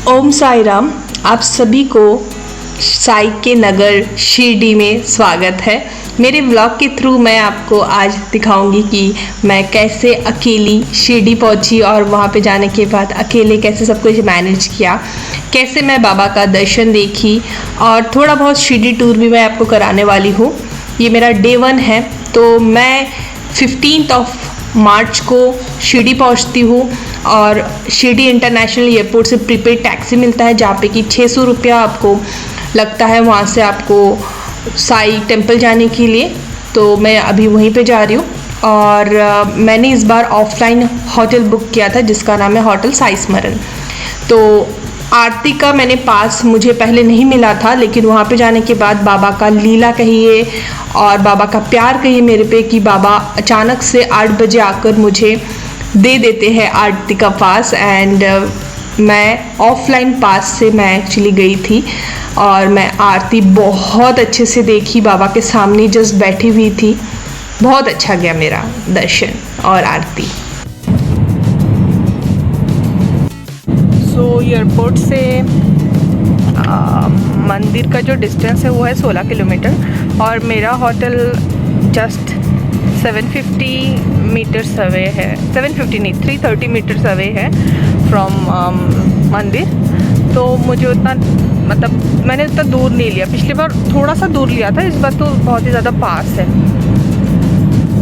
ओम साई राम। आप सभी को साई के नगर शिरडी में स्वागत है। मेरे ब्लॉग के थ्रू मैं आपको आज दिखाऊंगी कि मैं कैसे अकेली शिरडी पहुंची और वहां पे जाने के बाद अकेले कैसे सब कुछ मैनेज किया, कैसे मैं बाबा का दर्शन देखी और थोड़ा बहुत शिरडी टूर भी मैं आपको कराने वाली हूँ। ये मेरा डे 1 है, तो मैं 15 मार्च को शिरडी पहुंचती हूँ और शिरडी इंटरनेशनल एयरपोर्ट से प्रीपेड टैक्सी मिलता है जहाँ पे कि 600 रुपया आपको लगता है वहाँ से आपको साई टेम्पल जाने के लिए। तो मैं अभी वहीं पे जा रही हूँ और मैंने इस बार ऑफलाइन होटल बुक किया था जिसका नाम है होटल साई स्मरण। तो आरती का मैंने पास मुझे पहले नहीं मिला था, लेकिन वहाँ पे जाने के बाद बाबा का लीला कहिए और बाबा का प्यार कहिए मेरे पे कि बाबा अचानक से 8 बजे आकर मुझे दे देते हैं आरती का पास। एंड मैं ऑफलाइन पास से मैं एक्चुअली गई थी और मैं आरती बहुत अच्छे से देखी, बाबा के सामने जस्ट बैठी हुई थी। बहुत अच्छा गया मेरा दर्शन और आरती। तो एयरपोर्ट से मंदिर का जो डिस्टेंस है वो है 16 किलोमीटर और मेरा होटल जस्ट 750 मीटर्स अवे है। 750 नहीं, 330 मीटर्स अवे है फ्रॉम मंदिर। तो मुझे उतना मतलब मैंने उतना दूर नहीं लिया, पिछली बार थोड़ा सा दूर लिया था, इस बार तो बहुत ही ज़्यादा पास है।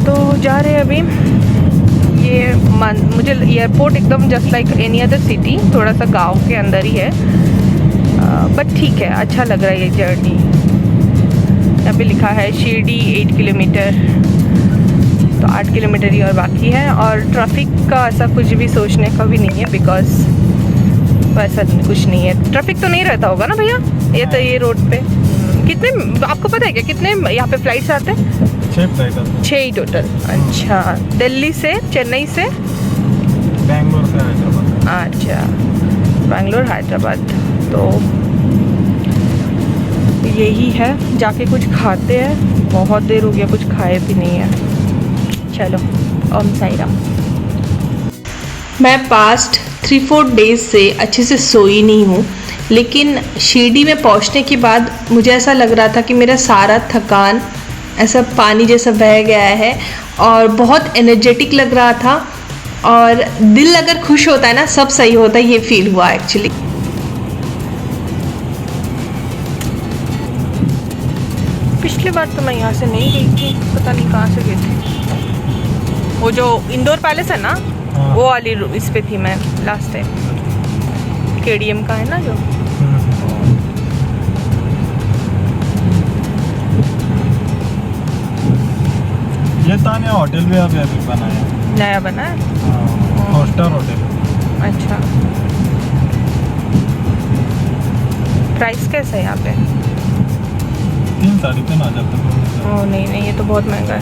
तो जा रहे हैं अभी। ये मुझे एयरपोर्ट एकदम just like any other city, थोड़ा सा गांव के अंदर ही है, बट ठीक है, अच्छा लग रहा है ये जर्नी। यहाँ पे लिखा है शिरडी 8 किलोमीटर, तो 8 किलोमीटर ही और बाकी है। और ट्रैफिक का ऐसा कुछ भी सोचने का भी नहीं है, बिकॉज वैसा कुछ नहीं है। ट्रैफिक तो नहीं रहता होगा ना भैया ये तो ये रोड पे। कितने आपको पता है क्या कितने यहाँ पे फ्लाइट्स आते हैं? 6 ही टोटल। अच्छा, दिल्ली से, चेन्नई से, बैंगलोर से हैदराबाद। अच्छा, बैंगलोर हैदराबाद। तो यही है, जाके कुछ खाते हैं, बहुत देर हो गया कुछ खाए भी नहीं है। चलो, ओम साई राम। मैं पास्ट 3-4 डेज से अच्छे से सोई नहीं हूँ, लेकिन शिरडी में पहुँचने के बाद मुझे ऐसा लग रहा था कि मेरा सारा थकान ऐसा पानी जैसा बह गया है और बहुत एनर्जेटिक लग रहा था। और दिल अगर खुश होता है ना, सब सही होता है, ये फील हुआ एक्चुअली। पिछली बार तो मैं यहाँ से नहीं गई थी, पता नहीं कहाँ से गई थी। वो जो इंडोर पैलेस है ना, वो वाली इस पे थी मैं लास्ट टाइम, KDM का है ना जो। ये तानिया होटल भी अभी बना है, नया बना है, 4 स्टार होटल। अच्छा, प्राइस कैसा है यहाँ पे? 3-3.5 हज़ार तक। ओह नहीं, ये तो बहुत महंगा है।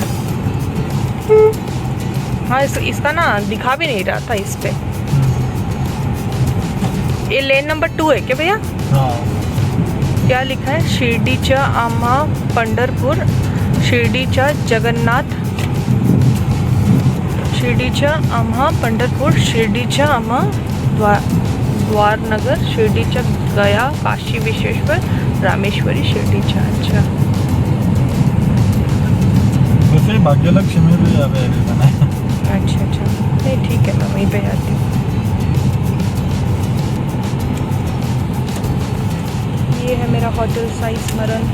हाँ, इसका ना दिखा भी नहीं रहा था इस पे। ये लेन नंबर 2 है क्या भैया? हाँ। क्या लिखा है? शिर्डीचा आम्हा पंढरपूर, शिर्डीचा जगन्नाथ, शिर्डीचा आम्हा पंढरपूर, शिर्डीचा आम्हा द्वारनगर, शिर्डीचा गया, काशी विश्वेश्वर, रामेश्वरी, शिर्डीचा। अच्छा, वैसे भाग्यलक्ष्मी भी अभी बना है। अच्छा, नहीं ठीक है, मैं वहीं पे जाती हूँ। ये है मेरा होटल साई स्मरण।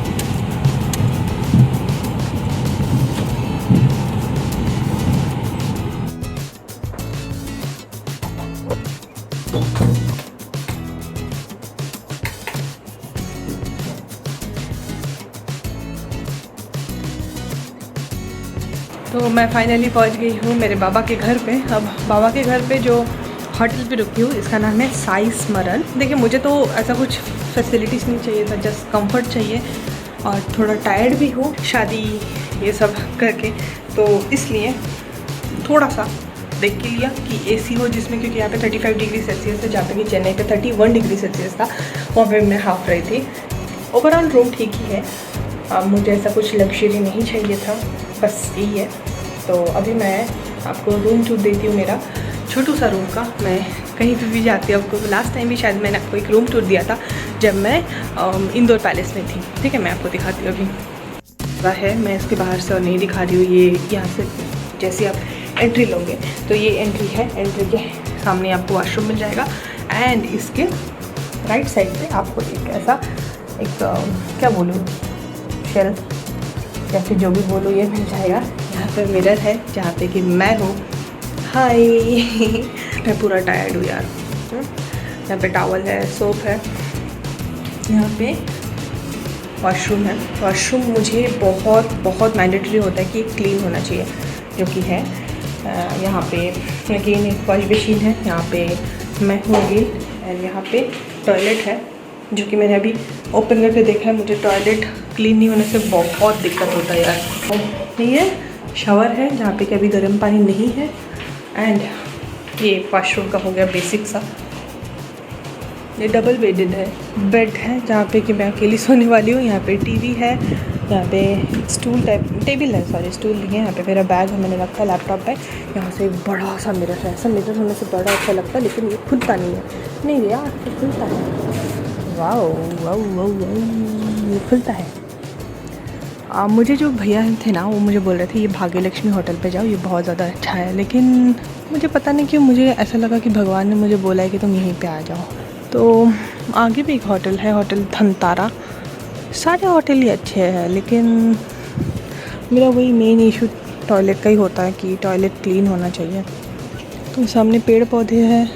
तो मैं फाइनली पहुंच गई हूँ मेरे बाबा के घर पे। अब बाबा के घर पे जो होटल पे रुकी हूँ इसका नाम है साई स्मरण। देखिए, मुझे तो ऐसा कुछ फैसिलिटीज़ नहीं चाहिए था, जस्ट कंफर्ट चाहिए और थोड़ा टायर्ड भी हूँ शादी ये सब करके, तो इसलिए थोड़ा सा देख के लिया कि AC हो जिसमें, क्योंकि यहाँ पे 35 डिग्री सेल्सियस है, जहाँ पे कि चेन्नई पे 31 डिग्री सेल्सियस था, वहाँ पे मैं हाफ रही थी। ओवरऑल रूम ठीक ही है, मुझे ऐसा कुछ लग्जरी नहीं चाहिए था, बस यही है। तो अभी मैं आपको रूम टूर देती हूँ मेरा। छोटू सा रूम का। मैं कहीं भी जाती हूँ, आपको लास्ट टाइम भी शायद मैंने आपको एक रूम टूर दिया था जब मैं इंदौर पैलेस में थी। ठीक है, मैं आपको दिखाती हूँ अभी है। मैं इसके बाहर से और नहीं दिखा रही हूँ। ये यहाँ से जैसे आप एंट्री लोगे तो ये एंट्री है। एंट्री के सामने आपको वॉशरूम मिल जाएगा एंड इसके राइट साइड पे आपको एक ऐसा एक क्या बोलूँ शेल्फ या फिर जो भी बोलूँ ये मिल जाएगा। यहाँ पे मिरर है जहाँ पे कि मैं हूँ। हाय मैं पूरा टायर्ड हूँ यार। यहाँ पे टॉवल है, सोप है, यहाँ पे वॉशरूम है। वॉशरूम मुझे बहुत बहुत मैंडेटरी होता है कि क्लीन होना चाहिए, जो कि है यहाँ पे अगेन एक वॉश मशीन है। यहाँ पे मैं हूँ अगेन एंड यहाँ पे टॉयलेट है, जो कि मैंने अभी ओपन करके देखा है। मुझे टॉयलेट क्लीन नहीं होने से बहुत दिक्कत होता है यार। ये शावर है जहाँ पे कि अभी गर्म पानी नहीं है एंड ये वॉशरूम का हो गया बेसिक सा। ये डबल बेडेड है, बेड है जहाँ पे कि मैं अकेली सोने वाली हूँ। यहाँ पे टीवी है, यहाँ पे स्टूल टाइप टेबल है, सॉरी स्टूल नहीं है। यहाँ पे मेरा बैग है, मैंने रखा है, लैपटॉप है। यहाँ से एक बड़ा सा मिरर है। ऐसा मिरर होने से बड़ा अच्छा लगता है, लेकिन ये खुलता नहीं है। नहीं यार ये खुलता है। वाओ वाओ वाओ वाओ, ये खुलता है। मुझे जो भैया थे ना, वो मुझे बोल रहे थे ये भाग्यलक्ष्मी होटल पे जाओ, ये बहुत ज़्यादा अच्छा है। लेकिन मुझे पता नहीं क्यों मुझे ऐसा लगा कि भगवान ने मुझे बोला है कि तुम यहीं पे आ जाओ। तो आगे भी एक होटल है, होटल धनतारा। सारे होटल ही अच्छे हैं, लेकिन मेरा वही मेन इशू टॉयलेट का ही होता है कि टॉयलेट क्लीन होना चाहिए। तो सामने पेड़ पौधे हैं,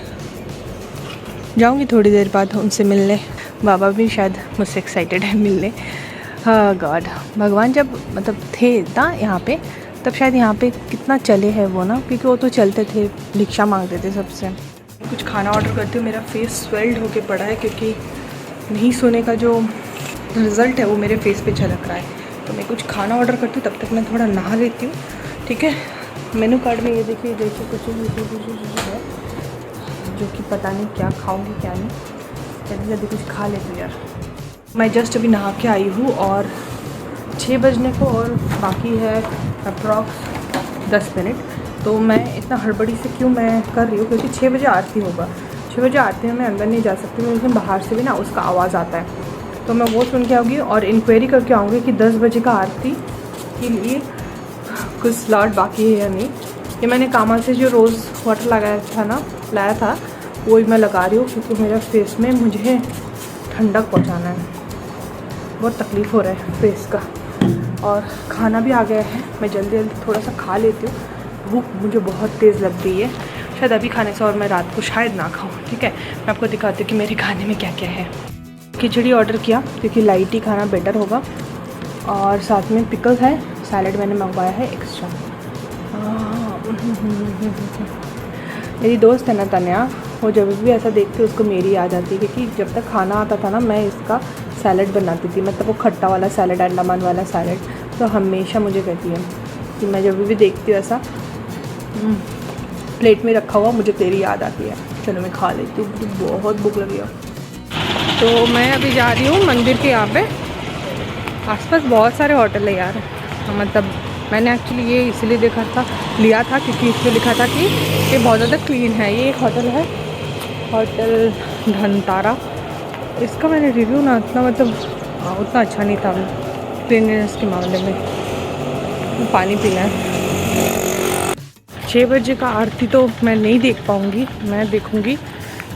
जाऊंगी थोड़ी देर बाद उनसे मिलने। बाबा भी शायद मुझसे एक्साइटेड है मिलने। हाँ गॉड, भगवान जब मतलब थे ना यहाँ पे, तब शायद यहाँ पे कितना चले हैं वो ना, क्योंकि वो तो चलते थे, भिक्षा मांगते थे सबसे। कुछ खाना ऑर्डर करती हूँ। मेरा फेस स्वेल्ड होके पड़ा है क्योंकि नहीं सोने का जो रिज़ल्ट है वो मेरे फेस पे झलक रहा है। तो मैं कुछ खाना ऑर्डर करती हूँ, तब तक मैं थोड़ा नहा लेती हूँ। ठीक है, मेनू कार्ड में ये देखिए जैसे कुछ है जो कि पता नहीं क्या खाऊंगी क्या नहीं। जल्दी जल्दी कुछ खा लेती हूँ यार। मैं जस्ट अभी नहा के आई हूँ और 6 बजने को और बाकी है अप्रॉक्स 10 मिनट। तो मैं इतना हड़बड़ी से क्यों मैं कर रही हूँ, क्योंकि 6 बजे आरती होगा। 6 बजे आरती में मैं अंदर नहीं जा सकती हूँ, लेकिन बाहर से भी ना उसका आवाज़ आता है। तो मैं वो सुन के आऊँगी और इंक्वायरी करके आऊँगी कि 10 बजे का आरती के लिए कुछ स्लॉट बाकी है या नहीं। ये मैंने कामा से जो रोज़ वाटर लाया था वही मैं लगा रही हूँ, क्योंकि मेरे फेस में मुझे ठंडक पहुँचाना है। बहुत तकलीफ़ हो रहा है फेस का। और खाना भी आ गया है, मैं जल्दी जल्दी थोड़ा सा खा लेती हूँ। भूख मुझे बहुत तेज़ लग गई है, शायद अभी खाने से और मैं रात को शायद ना खाऊँ। ठीक है, मैं आपको दिखाती हूँ कि मेरे खाने में क्या क्या है। खिचड़ी ऑर्डर किया क्योंकि लाइट ही खाना बेटर होगा, और साथ में पिकल है, सैलड मैंने मंगवाया है एक्स्ट्रा। मेरी दोस्त है ना तन्या, वो जब भी ऐसा देखती है उसको मेरी याद आती है, क्योंकि जब तक खाना आता था ना मैं इसका सैलड बनाती थी, मतलब वो खट्टा वाला सैलड, अंडमान वाला सैलड। तो हमेशा मुझे कहती है कि मैं जब भी देखती हूँ ऐसा प्लेट में रखा हुआ, मुझे तेरी याद आती है। चलो मैं खा लेती हूँ, मुझे बहुत भूख लगी है। तो मैं अभी जा रही हूँ मंदिर के यहाँ पे। आसपास बहुत सारे होटल है यार, मतलब मैंने एक्चुअली ये इसलिए लिया था क्योंकि इसमें लिखा था कि ये बहुत ज़्यादा क्लीन है। ये एक होटल है, होटल धनतारा। इसका मैंने रिव्यू ना इतना मतलब उतना अच्छा नहीं था क्लीननेस के मामले में। पानी पीना है। 6 बजे का आरती तो मैं नहीं देख पाऊँगी, मैं देखूँगी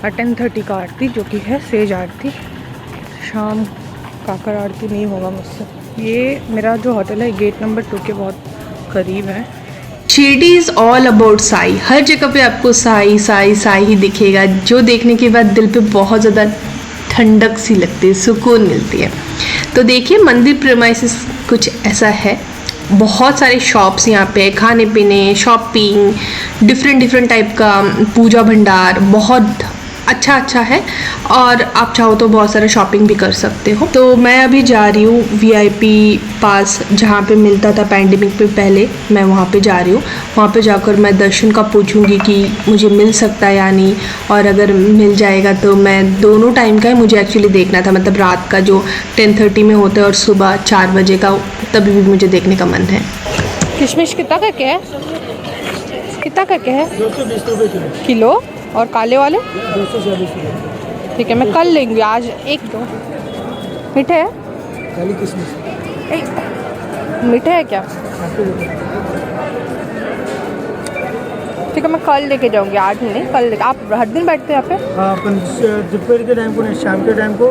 10:30 का आरती, जो कि है सेज आरती। शाम काकर आरती नहीं होगा मुझसे। ये मेरा जो होटल है गेट नंबर 2 के बहुत करीब है। Shirdi is all about Sai. हर जगह पे आपको साई साई साई ही दिखेगा, जो देखने के बाद दिल पे बहुत ज़्यादा ठंडक सी लगती है, सुकून मिलती है। तो देखिए मंदिर प्रेमाइसिस कुछ ऐसा है। बहुत सारे शॉप्स यहाँ पे, खाने पीने, शॉपिंग, डिफरेंट टाइप का पूजा भंडार बहुत अच्छा है। और आप चाहो तो बहुत सारा शॉपिंग भी कर सकते हो। तो मैं अभी जा रही हूँ VIP पास जहाँ पे मिलता था पैंडेमिक पे पहले, मैं वहाँ पे जा रही हूँ। वहाँ पे जाकर मैं दर्शन का पूछूंगी कि मुझे मिल सकता है या नहीं, और अगर मिल जाएगा तो मैं दोनों टाइम का है मुझे एक्चुअली देखना था, मतलब रात का जो 10:30 में होता है और सुबह 4 बजे का, तभी भी मुझे देखने का मन है। किशमिश कितना का क्या है? कितना करके है? 220 रुपये किलो। और काले वाले 240 रुपये। ठीक है, मैं कल लेंगी, आज एक दो। मीठे है? काली किशमिश मीठे है क्या? ठीक है, मैं कल लेके जाऊंगी, आज नहीं, कल लेके। आप हर दिन बैठते हैं यहाँ पे? हाँ, अपन दोपहर के टाइम को नहीं, शाम के टाइम को।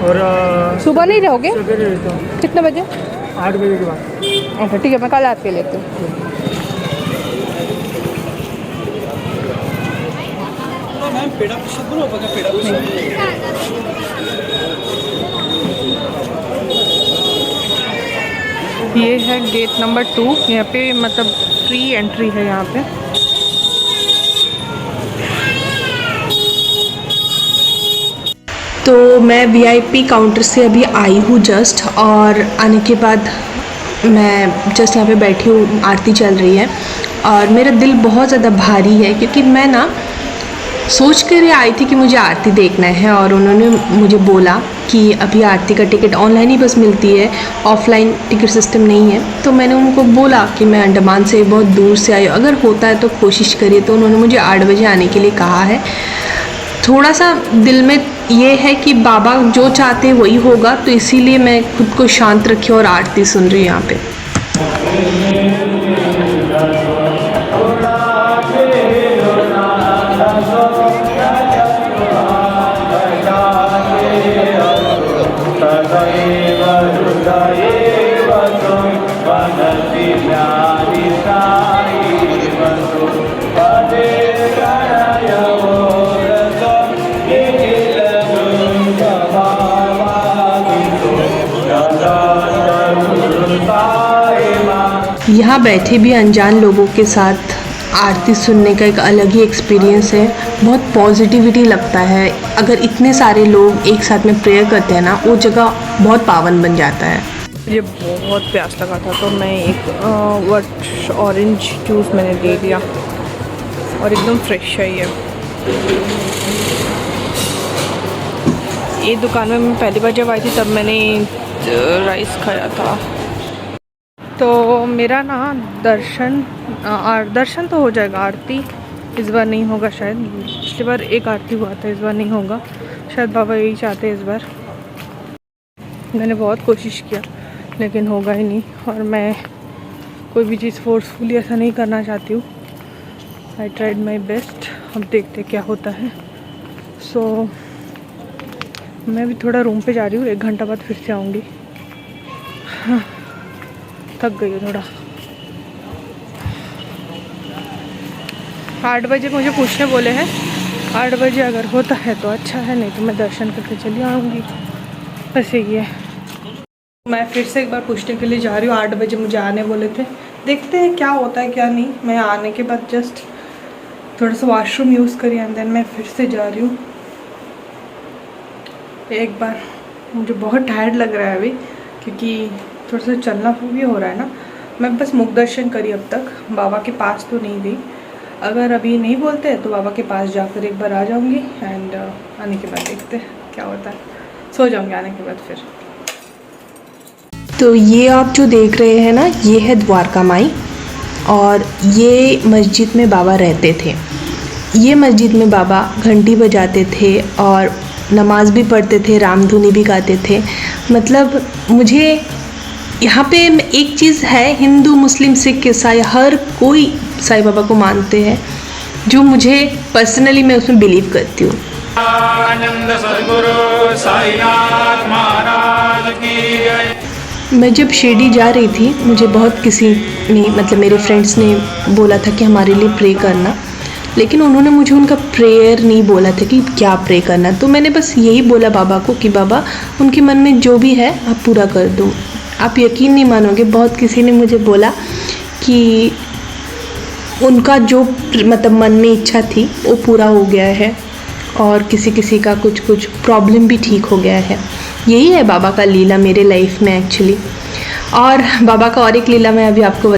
और सुबह नहीं रहोगे? सवेरे रहता हूँ कितने बजे? 8 बजे के बाद। अच्छा ठीक है, मैं कल आके लेती हूँ। ये है गेट नंबर 2। यहाँ पे मतलब फ्री एंट्री है यहाँ पे। तो मैं वीआईपी काउंटर से अभी आई हूँ जस्ट, और आने के बाद मैं जस्ट यहाँ पे बैठी हूँ, आरती चल रही है और मेरा दिल बहुत ज़्यादा भारी है, क्योंकि मैं ना सोच कर आई थी कि मुझे आरती देखना है, और उन्होंने मुझे बोला कि अभी आरती का टिकट ऑनलाइन ही बस मिलती है, ऑफलाइन टिकट सिस्टम नहीं है। तो मैंने उनको बोला कि मैं अंडमान से बहुत दूर से आई हूँ, अगर होता है तो कोशिश करिए। तो उन्होंने मुझे 8 बजे आने के लिए कहा है। थोड़ा सा दिल में ये है कि बाबा जो चाहते हैं वही होगा, तो इसीलिए मैं खुद को शांत रखी और आरती सुन रही हूँ यहाँ पे। यहाँ बैठे भी अनजान लोगों के साथ आरती सुनने का एक अलग ही एक्सपीरियंस है। बहुत पॉजिटिविटी लगता है। अगर इतने सारे लोग एक साथ में प्रेयर करते हैं ना, वो जगह बहुत पावन बन जाता है। मुझे बहुत प्यास लगा था, तो मैं एक ऑरेंज जूस मैंने ले लिया, और एकदम फ्रेश है ये दुकान में मैं पहली बार जब आई थी तब मैंने राइस खाया था। तो मेरा ना दर्शन तो हो जाएगा, आरती इस बार नहीं होगा शायद। पिछली बार एक आरती हुआ था, इस बार नहीं होगा शायद। बाबा यही चाहते हैं इस बार। मैंने बहुत कोशिश किया लेकिन होगा ही नहीं, और मैं कोई भी चीज़ फोर्सफुली ऐसा नहीं करना चाहती हूँ। आई ट्राइड माई बेस्ट, अब देखते क्या होता है। सो मैं भी थोड़ा रूम पे जा रही हूँ, 1 घंटा बाद फिर से आऊँगी। हाँ, थक गई हूँ थोड़ा। 8 बजे मुझे पूछने बोले हैं, 8 बजे अगर होता है तो अच्छा है, नहीं तो मैं दर्शन करके चली आऊँगी। बस यही है। मैं फिर से एक बार पूछने के लिए जा रही हूँ। 8 बजे मुझे आने बोले थे, देखते हैं क्या होता है क्या नहीं। मैं आने के बाद जस्ट थोड़ा सा वॉशरूम यूज़ करी एंड देन मैं फिर से जा रही हूँ। एक बार मुझे बहुत टायर्ड लग रहा है अभी, क्योंकि थोड़ा सा चलना भी हो रहा है ना। मैं बस मुख दर्शन करी अब तक, बाबा के पास तो नहीं गई। अगर अभी नहीं बोलते तो बाबा के पास जाकर एक बार आ जाऊंगी एंड आने के बाद देखते हैं क्या होता है। सो जाऊंगी आने के बाद फिर। तो ये आप जो देख रहे हैं ना, ये है द्वारका माई, और ये मस्जिद में बाबा रहते थे। ये मस्जिद में बाबा घंटी बजाते थे और नमाज भी पढ़ते थे, रामधुनी भी गाते थे। मतलब मुझे यहाँ पे एक चीज़ है, हिंदू मुस्लिम सिख ईसाई हर कोई साईं बाबा को मानते हैं, जो मुझे पर्सनली मैं उसमें बिलीव करती हूँ। आनंद सद्गुरु साईनाथ महाराज की जय। मैं जब शिरडी जा रही थी, मुझे बहुत किसी ने मतलब मेरे फ्रेंड्स ने बोला था कि हमारे लिए प्रे करना, लेकिन उन्होंने मुझे उनका प्रेयर नहीं बोला था कि क्या प्रे करना। तो मैंने बस यही बोला बाबा को कि बाबा उनके मन में जो भी है आप पूरा कर दो। आप यकीन नहीं मानोगे, बहुत किसी ने मुझे बोला कि उनका जो मतलब मन में इच्छा थी वो पूरा हो गया है, और किसी किसी का कुछ कुछ प्रॉब्लम भी ठीक हो गया है। यही है बाबा का लीला मेरे लाइफ में एक्चुअली। और बाबा का और एक लीला मैं अभी आपको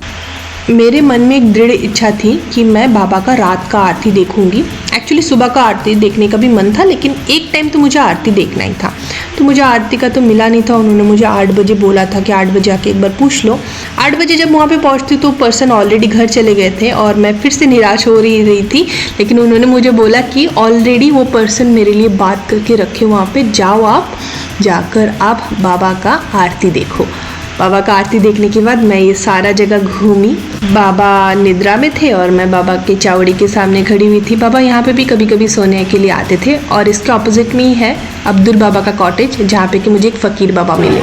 मेरे मन में एक दृढ़ इच्छा थी कि मैं बाबा का रात का आरती देखूंगी। एक्चुअली सुबह का आरती देखने का भी मन था, लेकिन एक टाइम तो मुझे आरती देखना ही था। तो कि मुझे आरती का तो मिला नहीं था। उन्होंने मुझे 8 बजे बोला था कि 8 बजे आके एक बार पूछ लो। 8 बजे जब वहाँ पे पहुँचती तो पर्सन ऑलरेडी घर चले गए थे और मैं फिर से निराश हो रही थी। लेकिन उन्होंने मुझे बोला कि ऑलरेडी वो पर्सन मेरे लिए बात करके रखे वहाँ पे, जाओ आप जाकर आप बाबा का आरती देखो। बाबा का आरती देखने के बाद मैं ये सारा जगह घूमी। बाबा निद्रा में थे और मैं बाबा के चावड़ी के सामने खड़ी हुई थी। बाबा यहाँ पे भी कभी कभी सोने के लिए आते थे और इसके ऑपोजिट में ही है अब्दुल बाबा का कॉटेज, जहाँ पे कि मुझे एक फ़कीर बाबा मिले।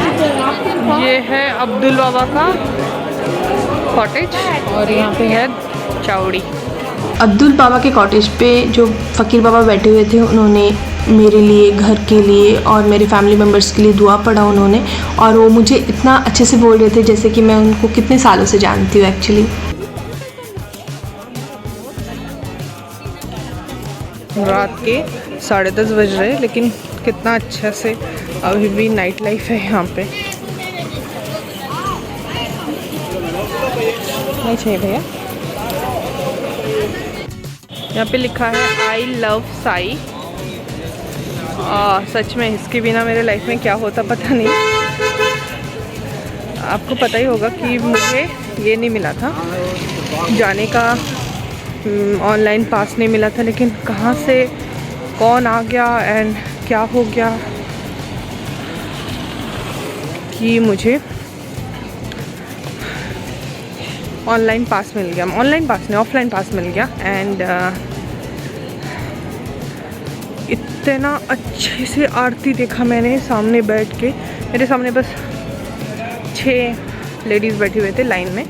ये है अब्दुल बाबा का कॉटेज और यहाँ पे है चावड़ी। अब्दुल बाबा के कॉटेज पे जो फ़कीर बाबा बैठे हुए थे, उन्होंने मेरे लिए, घर के लिए और मेरे फैमिली मेम्बर्स के लिए दुआ पढ़ा उन्होंने। और वो मुझे इतना अच्छे से बोल रहे थे जैसे कि मैं उनको कितने सालों से जानती हूँ एक्चुअली। रात के 10:30 बज रहे हैं, लेकिन कितना अच्छा से अभी भी नाइट लाइफ है यहाँ पे। नहीं चाहिए भैया। यहाँ पे लिखा है आई लव साई। सच में इसके बिना मेरे लाइफ में क्या होता पता नहीं। आपको पता ही होगा कि मुझे ये नहीं मिला था जाने का, ऑनलाइन पास नहीं मिला था, लेकिन कहाँ से कौन आ गया एंड क्या हो गया कि मुझे ऑनलाइन पास मिल गया। ऑनलाइन पास नहीं, ऑफलाइन पास मिल गया। एंड इतना अच्छे से आरती देखा मैंने सामने बैठ के। मेरे सामने बस 6 लेडीज़ बैठी हुए थे लाइन में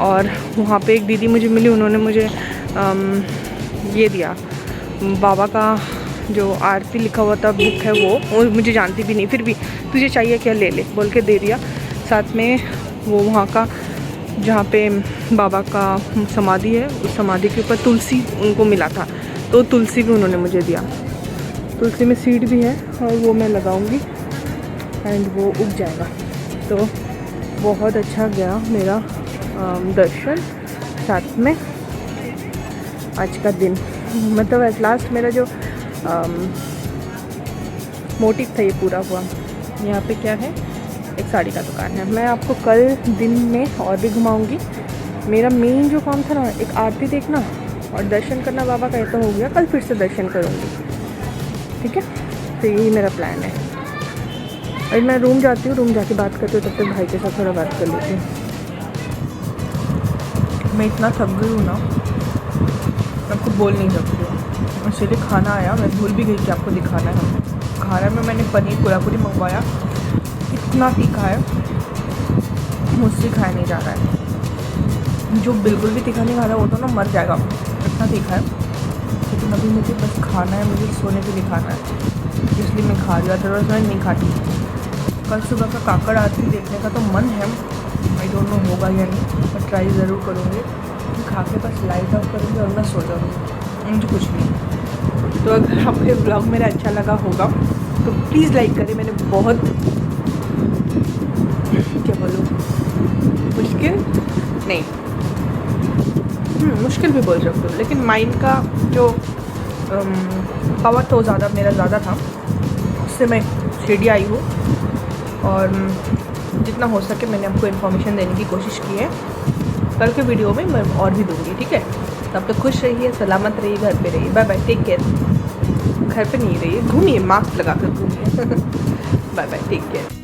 और वहाँ पे एक दीदी मुझे मिली। उन्होंने मुझे ये दिया, बाबा का जो आरती लिखा हुआ था बुक है वो मुझे जानती भी नहीं, फिर भी तुझे चाहिए क्या ले ले बोल के दे दिया। साथ में वो वहाँ का जहाँ पे बाबा का समाधि है, उस समाधि के ऊपर तुलसी उनको मिला था, तो तुलसी भी उन्होंने मुझे दिया। तुलसी में सीड भी है और वो मैं लगाऊंगी एंड वो उग जाएगा। तो बहुत अच्छा गया मेरा दर्शन, साथ में आज का दिन। मतलब एट लास्ट मेरा जो मोटिव था ये पूरा हुआ। यहाँ पे क्या है, एक साड़ी का दुकान है। मैं आपको कल दिन में और भी घुमाऊंगी। मेरा मेन जो काम था ना, एक आरती देखना और दर्शन करना बाबा का, ये तो हो गया। कल फिर से दर्शन करूंगी, ठीक है। तो यही मेरा प्लान है। अभी मैं रूम जाती हूँ, रूम जाके बात करती हूँ, तब तक भाई के साथ थोड़ा बात कर लेती हूँ। मैं इतना थक गई हूँ ना, मैं आपको बोल नहीं सकती हूँ। इसलिए खाना आया, मैं भूल भी गई कि आपको दिखाना है। खाना में मैंने पनीर कोल्हापुरी मंगवाया, इतना तीखा है, मुझसे खाया नहीं जा रहा है। जो बिल्कुल भी तीखा नहीं खा रहा वो तो ना मर जाएगा, इतना तीखा है। लेकिन अभी मुझे बस खाना है, मुझे सोने पे दिखाना है, इसलिए मैं खा रही हूँ। अदरवाइज मैं नहीं खाती। कल सुबह का काकड़ आरती देखने का तो मन है, आई डोंट नो होगा या नहीं, पर ट्राई ज़रूर करूँगी। खा के बस लाइट ऑफ करूँगी और मैं सो जाऊँगी, मुझे कुछ नहीं। तो अगर आपको ये ब्लॉग मेरा अच्छा लगा होगा तो प्लीज़ लाइक करें। मैंने बहुत, क्या बोलूँ, मुश्किल नहीं, मुश्किल भी बोल सकते हो, लेकिन माइंड का जो पावर तो ज़्यादा मेरा ज़्यादा था, उससे मैं शिरडी आई हूँ और जितना हो सके मैंने आपको इन्फॉर्मेशन देने की कोशिश की है। कल के वीडियो में मैं और भी दूँगी, ठीक है। तब तक खुश रहिए, सलामत रहिए, घर पे रहिए। Bye bye, take care. घर पे नहीं रहिए, घूमिए, मास्क लगा कर घूमिए। Bye bye, take care.